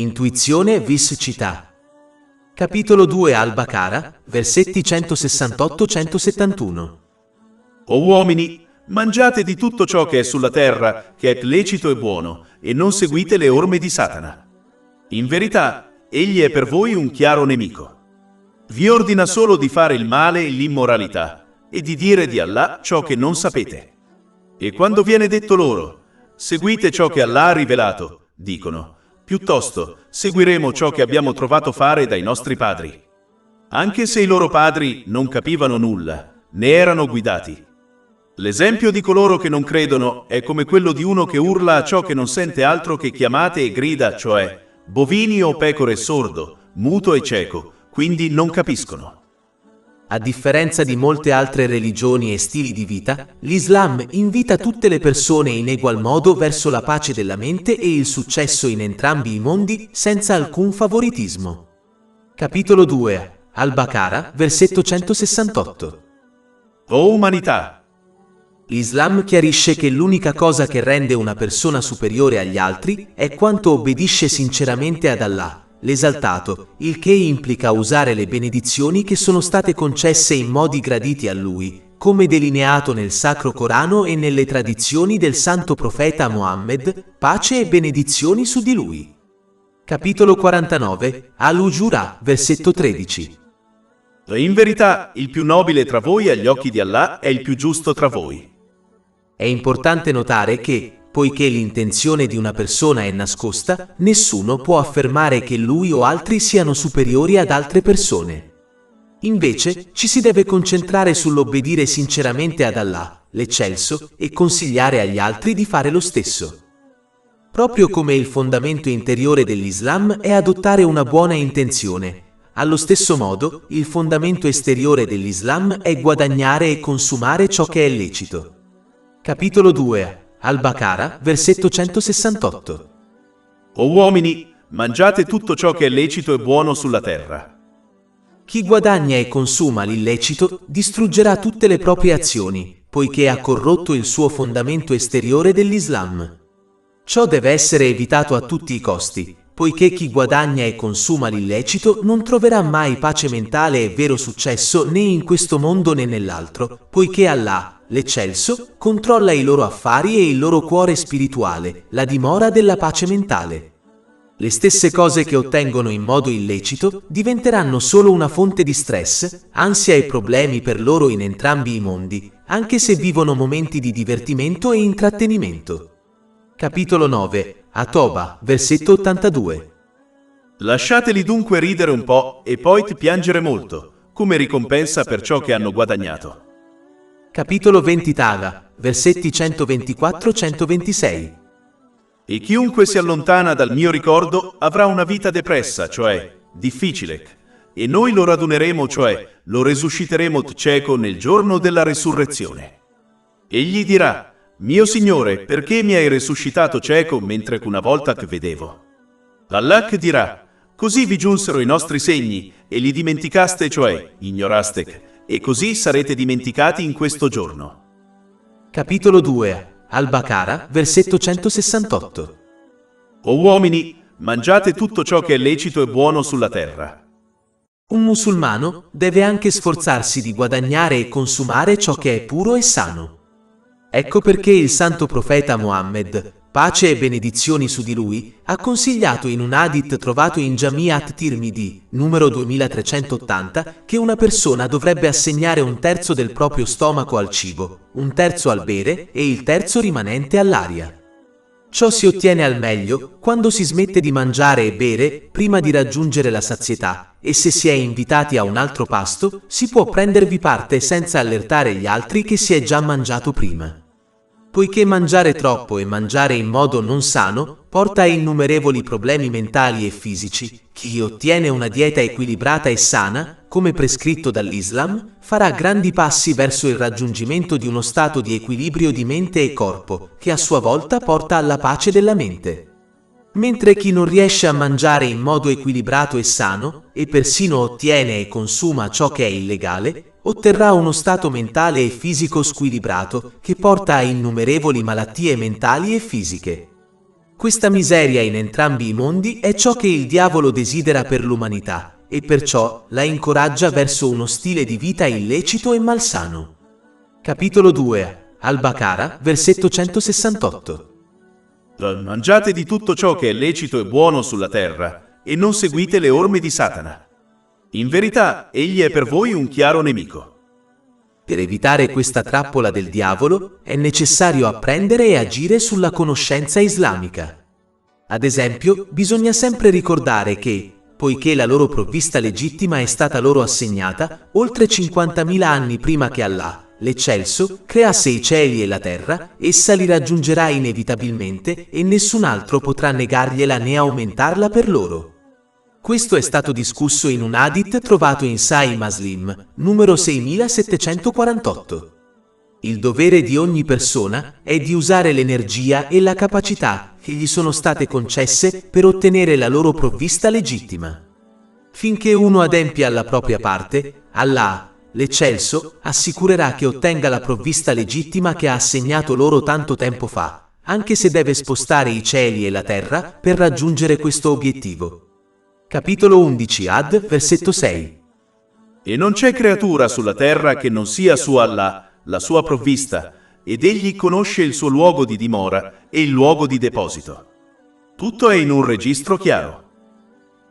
Intuizione vis cità. Capitolo 2 Al-Baqarah, versetti 168-171. O uomini, mangiate di tutto ciò che è sulla terra, che è lecito e buono, e non seguite le orme di Satana. In verità, egli è per voi un chiaro nemico. Vi ordina solo di fare il male e l'immoralità, e di dire di Allah ciò che non sapete. E quando viene detto loro, seguite ciò che Allah ha rivelato, dicono, piuttosto, seguiremo ciò che abbiamo trovato fare dai nostri padri. Anche se i loro padri non capivano nulla, né erano guidati. L'esempio di coloro che non credono è come quello di uno che urla a ciò che non sente altro che chiamate e grida, cioè bovini o pecore sordo, muto e cieco, quindi non capiscono. A differenza di molte altre religioni e stili di vita, l'Islam invita tutte le persone in egual modo verso la pace della mente e il successo in entrambi i mondi senza alcun favoritismo. Capitolo 2 Al-Baqarah, versetto 168. O umanità! L'Islam chiarisce che l'unica cosa che rende una persona superiore agli altri è quanto obbedisce sinceramente ad Allah, l'esaltato, il che implica usare le benedizioni che sono state concesse in modi graditi a lui, come delineato nel Sacro Corano e nelle tradizioni del Santo Profeta Muhammad, pace e benedizioni su di lui. Capitolo 49 Al-Hujurat, versetto 13. In verità, il più nobile tra voi agli occhi di Allah è il più giusto tra voi. È importante notare che, poiché l'intenzione di una persona è nascosta, nessuno può affermare che lui o altri siano superiori ad altre persone. Invece, ci si deve concentrare sull'obbedire sinceramente ad Allah, l'Eccelso, e consigliare agli altri di fare lo stesso. Proprio come il fondamento interiore dell'Islam è adottare una buona intenzione, allo stesso modo, il fondamento esteriore dell'Islam è guadagnare e consumare ciò che è lecito. Capitolo 2 Al-Baqarah, versetto 168. O uomini, mangiate tutto ciò che è lecito e buono sulla terra. Chi guadagna e consuma l'illecito distruggerà tutte le proprie azioni, poiché ha corrotto il suo fondamento esteriore dell'Islam. Ciò deve essere evitato a tutti i costi, poiché chi guadagna e consuma l'illecito non troverà mai pace mentale e vero successo né in questo mondo né nell'altro, poiché Allah, l'Eccelso, controlla i loro affari e il loro cuore spirituale, la dimora della pace mentale. Le stesse cose che ottengono in modo illecito diventeranno solo una fonte di stress, ansia e problemi per loro in entrambi i mondi, anche se vivono momenti di divertimento e intrattenimento. Capitolo 9 At-Toba, versetto 82. Lasciateli dunque ridere un po' e poi piangere molto, come ricompensa per ciò che hanno guadagnato. Capitolo 20 Taga, versetti 124-126. E chiunque si allontana dal mio ricordo avrà una vita depressa, cioè difficile, e noi lo raduneremo, cioè lo resusciteremo cieco nel giorno della resurrezione. Egli dirà, mio Signore, perché mi hai resuscitato cieco mentre una volta che vedevo? Allah dirà, così vi giunsero i nostri segni e li dimenticaste, cioè ignoraste, e così sarete dimenticati in questo giorno. Capitolo 2 Al-Baqarah, versetto 168. O uomini, mangiate tutto ciò che è lecito e buono sulla terra. Un musulmano deve anche sforzarsi di guadagnare e consumare ciò che è puro e sano. Ecco perché il santo profeta Muhammad, pace e benedizioni su di lui, ha consigliato in un hadith trovato in Jami' at-Tirmidhi, numero 2380, che una persona dovrebbe assegnare un terzo del proprio stomaco al cibo, un terzo al bere e il terzo rimanente all'aria. Ciò si ottiene al meglio quando si smette di mangiare e bere prima di raggiungere la sazietà, e se si è invitati a un altro pasto, si può prendervi parte senza allertare gli altri che si è già mangiato prima. Poiché mangiare troppo e mangiare in modo non sano porta a innumerevoli problemi mentali e fisici, chi ottiene una dieta equilibrata e sana, come prescritto dall'Islam, farà grandi passi verso il raggiungimento di uno stato di equilibrio di mente e corpo, che a sua volta porta alla pace della mente. Mentre chi non riesce a mangiare in modo equilibrato e sano, e persino ottiene e consuma ciò che è illegale, otterrà uno stato mentale e fisico squilibrato che porta a innumerevoli malattie mentali e fisiche. Questa miseria in entrambi i mondi è ciò che il diavolo desidera per l'umanità e perciò la incoraggia verso uno stile di vita illecito e malsano. Capitolo 2. Al-Baqara, versetto 168. Mangiate di tutto ciò che è lecito e buono sulla terra e non seguite le orme di Satana. In verità, egli è per voi un chiaro nemico. Per evitare questa trappola del diavolo è necessario apprendere e agire sulla conoscenza islamica. Ad esempio, bisogna sempre ricordare che, poiché la loro provvista legittima è stata loro assegnata oltre 50.000 anni prima che Allah, l'Eccelso, creasse i cieli e la terra, essa li raggiungerà inevitabilmente e nessun altro potrà negargliela né aumentarla per loro. Questo è stato discusso in un hadith trovato in Sahih Muslim, numero 6748. Il dovere di ogni persona è di usare l'energia e la capacità che gli sono state concesse per ottenere la loro provvista legittima. Finché uno adempie alla propria parte, Allah, l'Eccelso, assicurerà che ottenga la provvista legittima che ha assegnato loro tanto tempo fa, anche se deve spostare i cieli e la terra per raggiungere questo obiettivo. Capitolo 11 Ad, versetto 6. E non c'è creatura sulla terra che non sia su Allah, la sua provvista, ed egli conosce il suo luogo di dimora e il luogo di deposito. Tutto è in un registro chiaro.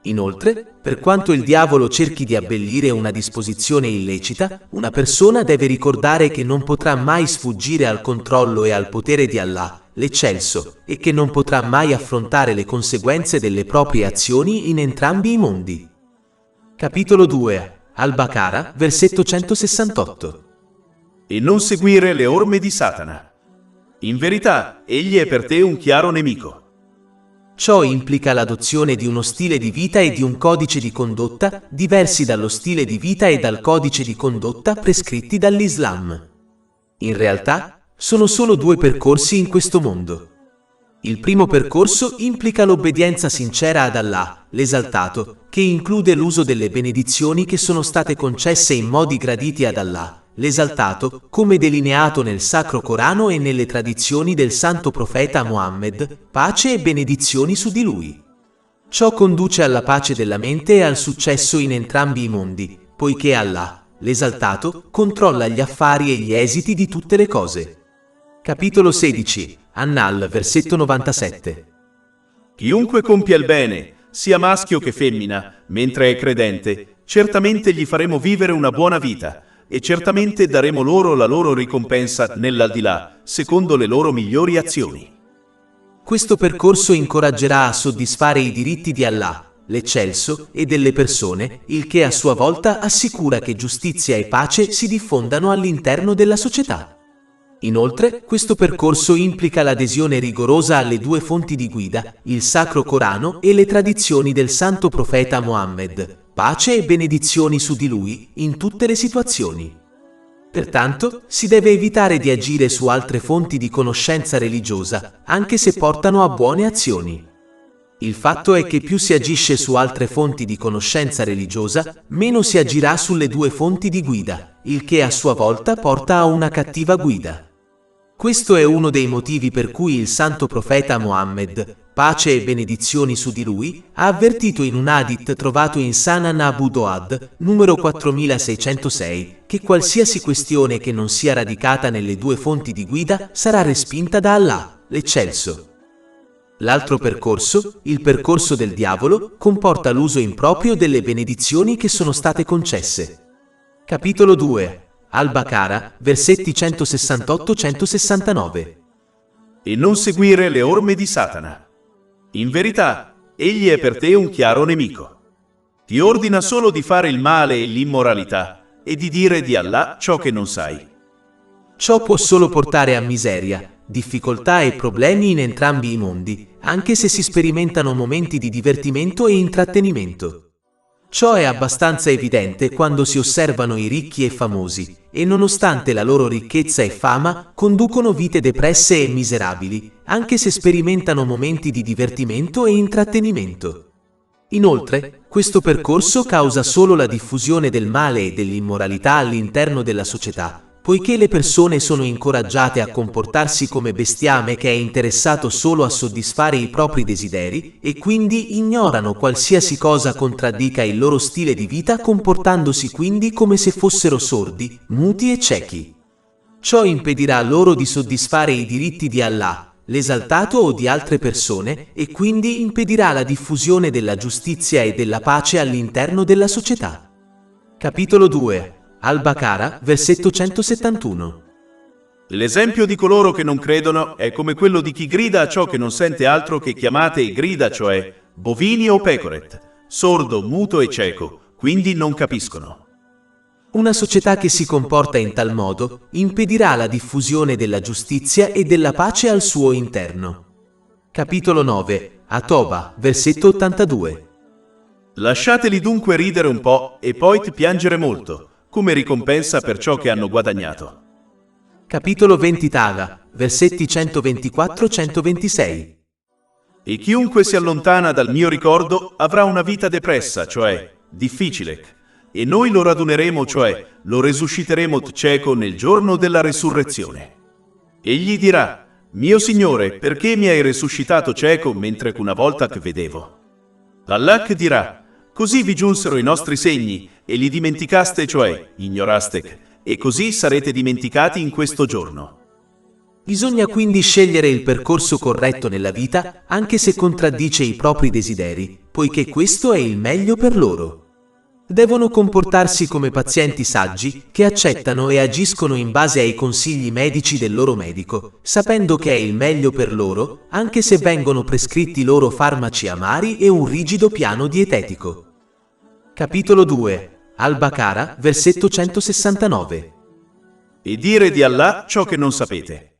Inoltre, per quanto il diavolo cerchi di abbellire una disposizione illecita, una persona deve ricordare che non potrà mai sfuggire al controllo e al potere di Allah, l'Eccelso, e che non potrà mai affrontare le conseguenze delle proprie azioni in entrambi i mondi. Capitolo 2. Al-Baqara, versetto 168. E non seguire le orme di Satana. In verità, egli è per te un chiaro nemico. Ciò implica l'adozione di uno stile di vita e di un codice di condotta diversi dallo stile di vita e dal codice di condotta prescritti dall'Islam. In realtà, sono solo due percorsi in questo mondo. Il primo percorso implica l'obbedienza sincera ad Allah, l'esaltato, che include l'uso delle benedizioni che sono state concesse in modi graditi ad Allah, l'esaltato, come delineato nel Sacro Corano e nelle tradizioni del Santo Profeta Muhammad, pace e benedizioni su di lui. Ciò conduce alla pace della mente e al successo in entrambi i mondi, poiché Allah, l'esaltato, controlla gli affari e gli esiti di tutte le cose. Capitolo 16, An-Nahl, versetto 97. Chiunque compia il bene, sia maschio che femmina, mentre è credente, certamente gli faremo vivere una buona vita, e certamente daremo loro la loro ricompensa nell'aldilà, secondo le loro migliori azioni. Questo percorso incoraggerà a soddisfare i diritti di Allah, l'Eccelso, e delle persone, il che a sua volta assicura che giustizia e pace si diffondano all'interno della società. Inoltre, questo percorso implica l'adesione rigorosa alle due fonti di guida, il Sacro Corano e le tradizioni del Santo Profeta Muhammad, pace e benedizioni su di lui, in tutte le situazioni. Pertanto, si deve evitare di agire su altre fonti di conoscenza religiosa, anche se portano a buone azioni. Il fatto è che più si agisce su altre fonti di conoscenza religiosa, meno si agirà sulle due fonti di guida, il che a sua volta porta a una cattiva guida. Questo è uno dei motivi per cui il Santo Profeta Muhammad, pace e benedizioni su di lui, ha avvertito in un hadith trovato in Sunan Abu Dawud, numero 4606, che qualsiasi questione che non sia radicata nelle due fonti di guida sarà respinta da Allah, l'Eccelso. L'altro percorso, il percorso del diavolo, comporta l'uso improprio delle benedizioni che sono state concesse. Capitolo 2. Al-Baqara, versetti 168-169. E non seguire le orme di Satana. In verità, egli è per te un chiaro nemico. Ti ordina solo di fare il male e l'immoralità e di dire di Allah ciò che non sai. Ciò può solo portare a miseria, difficoltà e problemi in entrambi i mondi, anche se si sperimentano momenti di divertimento e intrattenimento. Ciò è abbastanza evidente quando si osservano i ricchi e famosi, e nonostante la loro ricchezza e fama, conducono vite depresse e miserabili, anche se sperimentano momenti di divertimento e intrattenimento. Inoltre, questo percorso causa solo la diffusione del male e dell'immoralità all'interno della società, poiché le persone sono incoraggiate a comportarsi come bestiame che è interessato solo a soddisfare i propri desideri e quindi ignorano qualsiasi cosa contraddica il loro stile di vita, comportandosi quindi come se fossero sordi, muti e ciechi. Ciò impedirà loro di soddisfare i diritti di Allah, l'esaltato o di altre persone, e quindi impedirà la diffusione della giustizia e della pace all'interno della società. Capitolo 2. Al-Baqarah, versetto 171. L'esempio di coloro che non credono è come quello di chi grida a ciò che non sente altro che chiamate e grida, cioè bovini o pecoret, sordo, muto e cieco, quindi non capiscono. Una società che si comporta in tal modo impedirà la diffusione della giustizia e della pace al suo interno. Capitolo 9. At-Toba, versetto 82. Lasciateli dunque ridere un po' e poi piangere molto, come ricompensa per ciò che hanno guadagnato. Capitolo 20 Taga, versetti 124-126. E chiunque si allontana dal mio ricordo avrà una vita depressa, cioè difficile, e noi lo raduneremo, cioè lo resusciteremo cieco nel giorno della resurrezione. Egli dirà: mio Signore, perché mi hai resuscitato cieco mentre una volta che vedevo? Allah dirà: così vi giunsero i nostri segni e li dimenticaste, cioè ignoraste, e così sarete dimenticati in questo giorno. Bisogna quindi scegliere il percorso corretto nella vita, anche se contraddice i propri desideri, poiché questo è il meglio per loro. Devono comportarsi come pazienti saggi che accettano e agiscono in base ai consigli medici del loro medico, sapendo che è il meglio per loro, anche se vengono prescritti loro farmaci amari e un rigido piano dietetico. Capitolo 2. Al-Baqarah, versetto 169. E dire di Allah ciò che non sapete.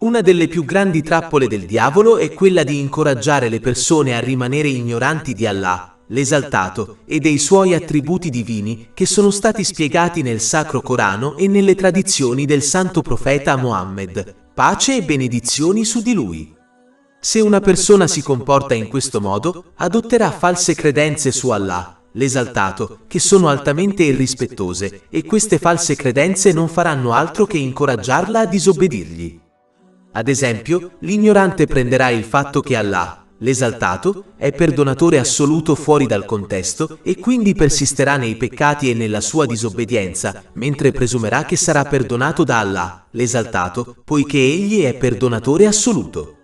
Una delle più grandi trappole del diavolo è quella di incoraggiare le persone a rimanere ignoranti di Allah, l'esaltato, e dei suoi attributi divini che sono stati spiegati nel Sacro Corano e nelle tradizioni del Santo Profeta Mohammed, pace e benedizioni su di lui. Se una persona si comporta in questo modo, adotterà false credenze su Allah, l'esaltato, che sono altamente irrispettose, e queste false credenze non faranno altro che incoraggiarla a disobbedirgli. Ad esempio, l'ignorante prenderà il fatto che Allah, l'esaltato, è perdonatore assoluto fuori dal contesto e quindi persisterà nei peccati e nella sua disobbedienza, mentre presumerà che sarà perdonato da Allah, l'esaltato, poiché egli è perdonatore assoluto.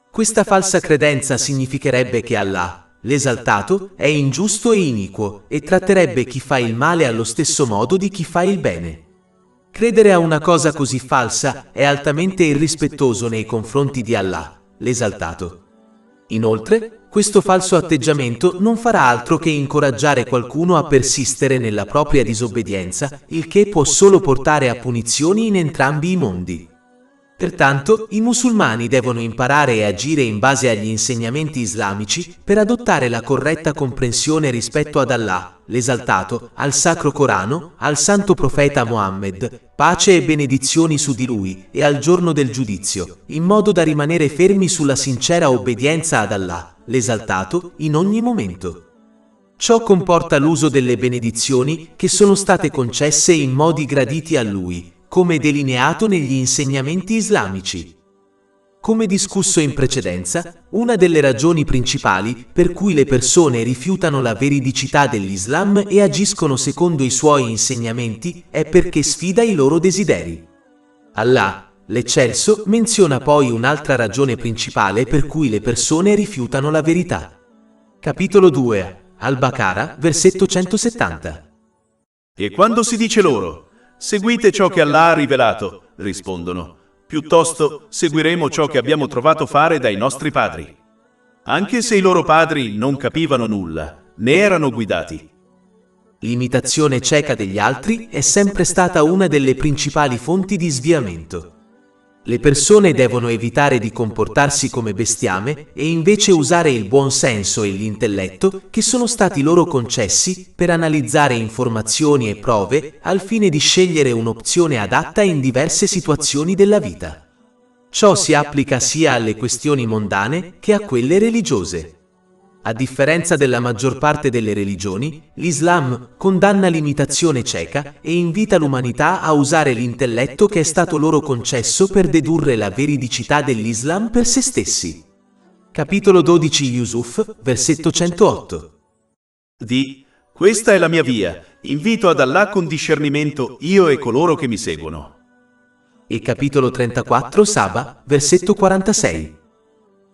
Questa falsa credenza significherebbe che Allah, l'esaltato, è ingiusto e iniquo e tratterebbe chi fa il male allo stesso modo di chi fa il bene. Credere a una cosa così falsa è altamente irrispettoso nei confronti di Allah, l'esaltato. Inoltre, questo falso atteggiamento non farà altro che incoraggiare qualcuno a persistere nella propria disobbedienza, il che può solo portare a punizioni in entrambi i mondi. Pertanto, i musulmani devono imparare e agire in base agli insegnamenti islamici per adottare la corretta comprensione rispetto ad Allah, l'esaltato, al Sacro Corano, al Santo Profeta Mohammed, pace e benedizioni su di lui, e al giorno del giudizio, in modo da rimanere fermi sulla sincera obbedienza ad Allah, l'esaltato, in ogni momento. Ciò comporta l'uso delle benedizioni che sono state concesse in modi graditi a lui, come delineato negli insegnamenti islamici. Come discusso in precedenza, una delle ragioni principali per cui le persone rifiutano la veridicità dell'Islam e agiscono secondo i suoi insegnamenti è perché sfida i loro desideri. Allah, l'Eccelso, menziona poi un'altra ragione principale per cui le persone rifiutano la verità. Capitolo 2. Al-Baqarah, versetto 170. E quando si dice loro: seguite ciò che Allah ha rivelato, rispondono: piuttosto seguiremo ciò che abbiamo trovato fare dai nostri padri. Anche se i loro padri non capivano nulla, né erano guidati. L'imitazione cieca degli altri è sempre stata una delle principali fonti di sviamento. Le persone devono evitare di comportarsi come bestiame e invece usare il buon senso e l'intelletto che sono stati loro concessi per analizzare informazioni e prove al fine di scegliere un'opzione adatta in diverse situazioni della vita. Ciò si applica sia alle questioni mondane che a quelle religiose. A differenza della maggior parte delle religioni, l'Islam condanna l'imitazione cieca e invita l'umanità a usare l'intelletto che è stato loro concesso per dedurre la veridicità dell'Islam per se stessi. Capitolo 12 Yusuf, versetto 108. Questa è la mia via, invito ad Allah con discernimento io e coloro che mi seguono. E capitolo 34 Saba, versetto 46.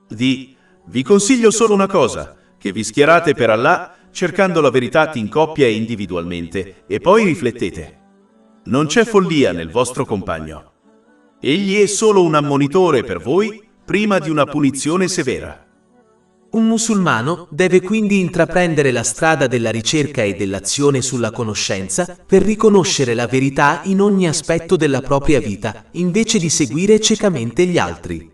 Vi consiglio solo una cosa, che vi schierate per Allah cercando la verità in coppia e individualmente, e poi riflettete. Non c'è follia nel vostro compagno. Egli è solo un ammonitore per voi prima di una punizione severa. Un musulmano deve quindi intraprendere la strada della ricerca e dell'azione sulla conoscenza per riconoscere la verità in ogni aspetto della propria vita, invece di seguire ciecamente gli altri.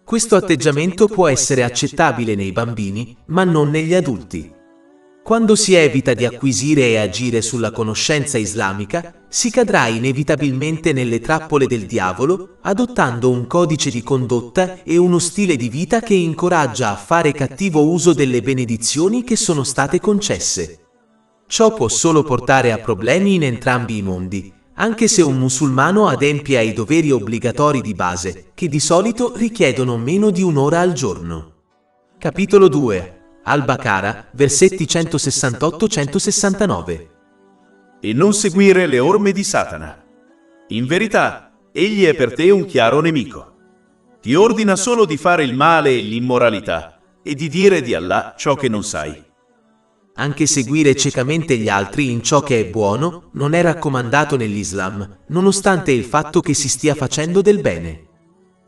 Questo atteggiamento può essere accettabile nei bambini, ma non negli adulti. Quando si evita di acquisire e agire sulla conoscenza islamica, si cadrà inevitabilmente nelle trappole del diavolo, adottando un codice di condotta e uno stile di vita che incoraggia a fare cattivo uso delle benedizioni che sono state concesse. Ciò può solo portare a problemi in entrambi i mondi, anche se un musulmano adempie ai doveri obbligatori di base, che di solito richiedono meno di un'ora al giorno. Capitolo 2 Al-Baqarah, versetti 168-169. E non seguire le orme di Satana. In verità, egli è per te un chiaro nemico. Ti ordina solo di fare il male e l'immoralità, e di dire di Allah ciò che non sai. Anche seguire ciecamente gli altri in ciò che è buono non è raccomandato nell'Islam, nonostante il fatto che si stia facendo del bene.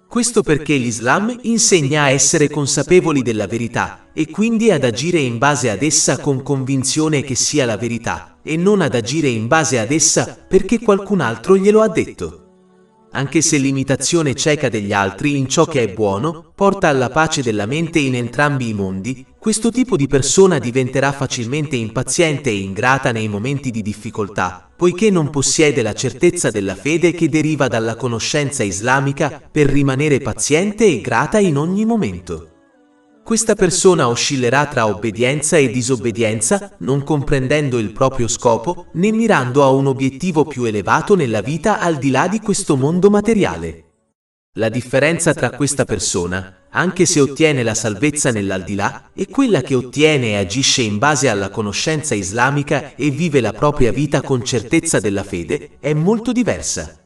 Questo perché l'Islam insegna a essere consapevoli della verità e quindi ad agire in base ad essa con convinzione che sia la verità e non ad agire in base ad essa perché qualcun altro glielo ha detto. Anche se l'imitazione cieca degli altri in ciò che è buono porta alla pace della mente in entrambi i mondi, questo tipo di persona diventerà facilmente impaziente e ingrata nei momenti di difficoltà, poiché non possiede la certezza della fede che deriva dalla conoscenza islamica per rimanere paziente e grata in ogni momento. Questa persona oscillerà tra obbedienza e disobbedienza, non comprendendo il proprio scopo, né mirando a un obiettivo più elevato nella vita al di là di questo mondo materiale. La differenza tra questa persona, anche se ottiene la salvezza nell'aldilà, e quella che ottiene e agisce in base alla conoscenza islamica e vive la propria vita con certezza della fede, è molto diversa.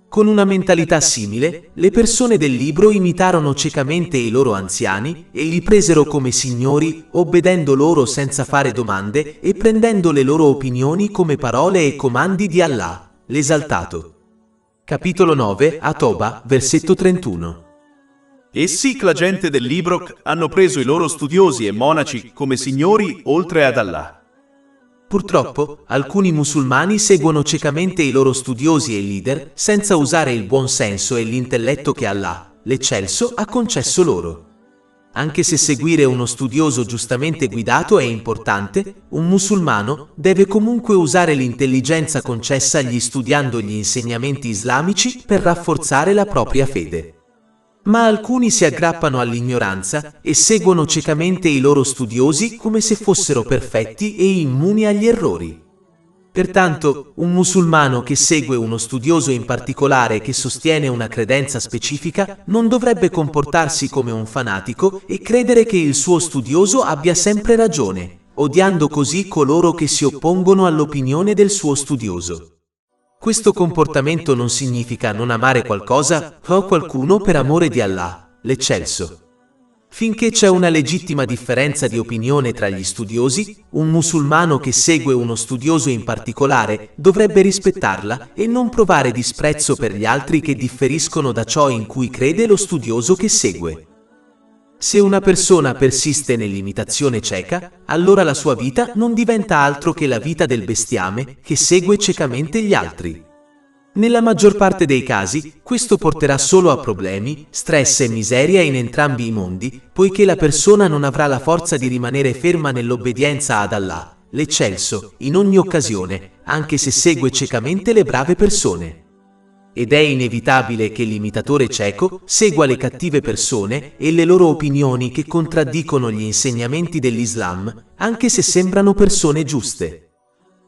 Con una mentalità simile, le persone del libro imitarono ciecamente i loro anziani e li presero come signori, obbedendo loro senza fare domande e prendendo le loro opinioni come parole e comandi di Allah, l'esaltato. Capitolo 9, At-Toba, versetto 31. Essi, la gente del libro, hanno preso i loro studiosi e monaci come signori oltre ad Allah. Purtroppo, alcuni musulmani seguono ciecamente i loro studiosi e leader senza usare il buon senso e l'intelletto che Allah, l'Eccelso, ha concesso loro. Anche se seguire uno studioso giustamente guidato è importante, un musulmano deve comunque usare l'intelligenza concessagli studiando gli insegnamenti islamici per rafforzare la propria fede. Ma alcuni si aggrappano all'ignoranza e seguono ciecamente i loro studiosi come se fossero perfetti e immuni agli errori. Pertanto, un musulmano che segue uno studioso in particolare che sostiene una credenza specifica non dovrebbe comportarsi come un fanatico e credere che il suo studioso abbia sempre ragione, odiando così coloro che si oppongono all'opinione del suo studioso. Questo comportamento non significa non amare qualcosa o qualcuno per amore di Allah, l'Eccelso. Finché c'è una legittima differenza di opinione tra gli studiosi, un musulmano che segue uno studioso in particolare dovrebbe rispettarla e non provare disprezzo per gli altri che differiscono da ciò in cui crede lo studioso che segue. Se una persona persiste nell'imitazione cieca, allora la sua vita non diventa altro che la vita del bestiame che segue ciecamente gli altri. Nella maggior parte dei casi, questo porterà solo a problemi, stress e miseria in entrambi i mondi, poiché la persona non avrà la forza di rimanere ferma nell'obbedienza ad Allah, l'Eccelso, in ogni occasione, anche se segue ciecamente le brave persone. ed è inevitabile che l'imitatore cieco segua le cattive persone e le loro opinioni che contraddicono gli insegnamenti dell'Islam, anche se sembrano persone giuste.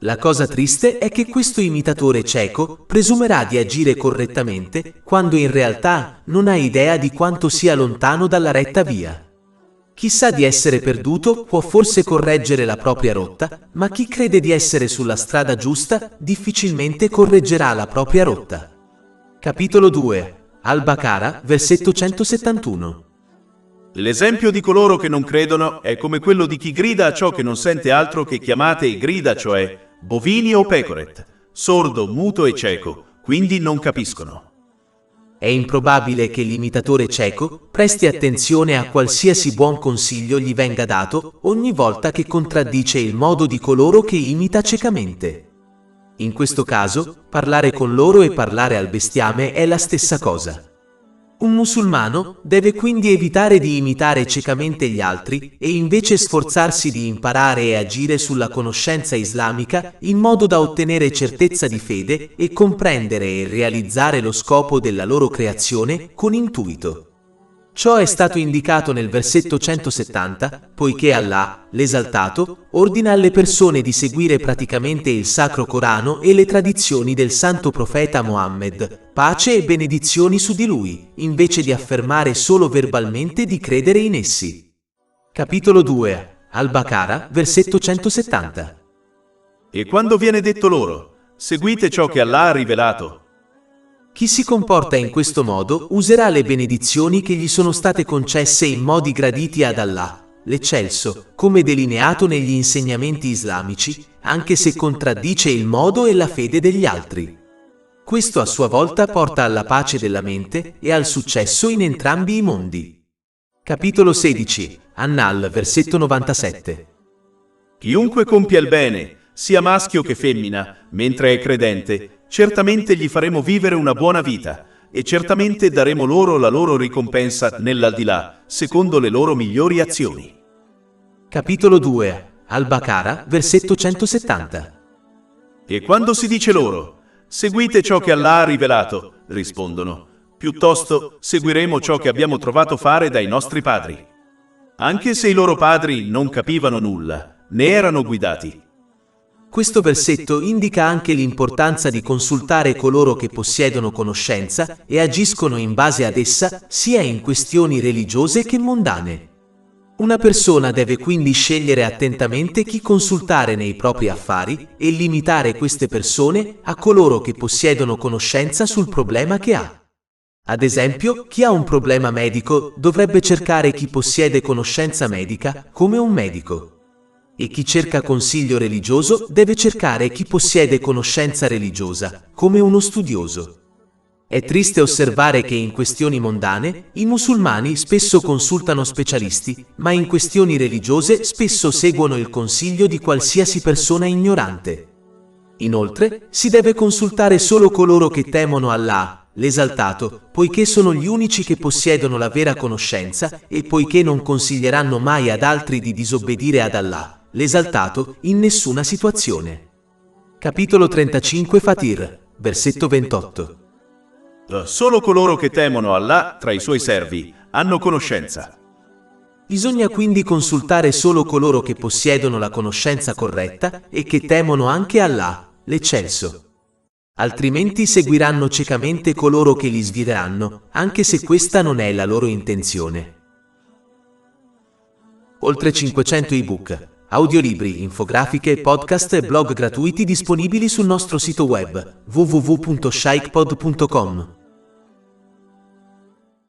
La cosa triste è che questo imitatore cieco presumerà di agire correttamente quando in realtà non ha idea di quanto sia lontano dalla retta via. Chi sa di essere perduto può forse correggere la propria rotta, ma chi crede di essere sulla strada giusta difficilmente correggerà la propria rotta. Capitolo 2. Al-Baqara, versetto 171. L'esempio di coloro che non credono è come quello di chi grida a ciò che non sente altro che chiamate e grida, cioè bovini o pecoret, sordo, muto e cieco, quindi non capiscono. È improbabile che l'imitatore cieco presti attenzione a qualsiasi buon consiglio gli venga dato ogni volta che contraddice il modo di coloro che imita ciecamente. In questo caso, parlare con loro e parlare al bestiame è la stessa cosa. Un musulmano deve quindi evitare di imitare ciecamente gli altri e invece sforzarsi di imparare e agire sulla conoscenza islamica in modo da ottenere certezza di fede e comprendere e realizzare lo scopo della loro creazione con intuito. Ciò è stato indicato nel versetto 170, poiché Allah, l'esaltato, ordina alle persone di seguire praticamente il Sacro Corano e le tradizioni del santo profeta Mohammed, pace e benedizioni su di lui, invece di affermare solo verbalmente di credere in essi. Capitolo 2. Al-Baqara, versetto 170. E quando viene detto loro, seguite ciò che Allah ha rivelato. Chi si comporta in questo modo userà le benedizioni che gli sono state concesse in modi graditi ad Allah, l'Eccelso, come delineato negli insegnamenti islamici, anche se contraddice il modo e la fede degli altri. Questo a sua volta porta alla pace della mente e al successo in entrambi i mondi. Capitolo 16. An-Nahl, versetto 97. Chiunque compia il bene, sia maschio che femmina, mentre è credente, certamente gli faremo vivere una buona vita, e certamente daremo loro la loro ricompensa nell'aldilà, secondo le loro migliori azioni. Capitolo 2. Al-Baqara, versetto 170. E quando si dice loro, seguite ciò che Allah ha rivelato, rispondono, piuttosto seguiremo ciò che abbiamo trovato fare dai nostri padri. Anche se i loro padri non capivano nulla, né erano guidati. Questo versetto indica anche l'importanza di consultare coloro che possiedono conoscenza e agiscono in base ad essa, sia in questioni religiose che mondane. Una persona deve quindi scegliere attentamente chi consultare nei propri affari e limitare queste persone a coloro che possiedono conoscenza sul problema che ha. Ad esempio, chi ha un problema medico dovrebbe cercare chi possiede conoscenza medica come un medico. E chi cerca consiglio religioso deve cercare chi possiede conoscenza religiosa, come uno studioso. È triste osservare che in questioni mondane i musulmani spesso consultano specialisti, ma in questioni religiose spesso seguono il consiglio di qualsiasi persona ignorante. Inoltre, si deve consultare solo coloro che temono Allah, l'esaltato, poiché sono gli unici che possiedono la vera conoscenza e poiché non consiglieranno mai ad altri di disobbedire ad Allah, l'esaltato, in nessuna situazione. Capitolo 35 Fatir, versetto 28. Solo coloro che temono Allah tra i suoi servi hanno conoscenza. Bisogna quindi consultare solo coloro che possiedono la conoscenza corretta e che temono anche Allah, l'Eccelso. Altrimenti seguiranno ciecamente coloro che li svideranno, anche se questa non è la loro intenzione. Oltre 500 ebook, audiolibri, infografiche, podcast e blog gratuiti disponibili sul nostro sito web www.shaykhpod.com.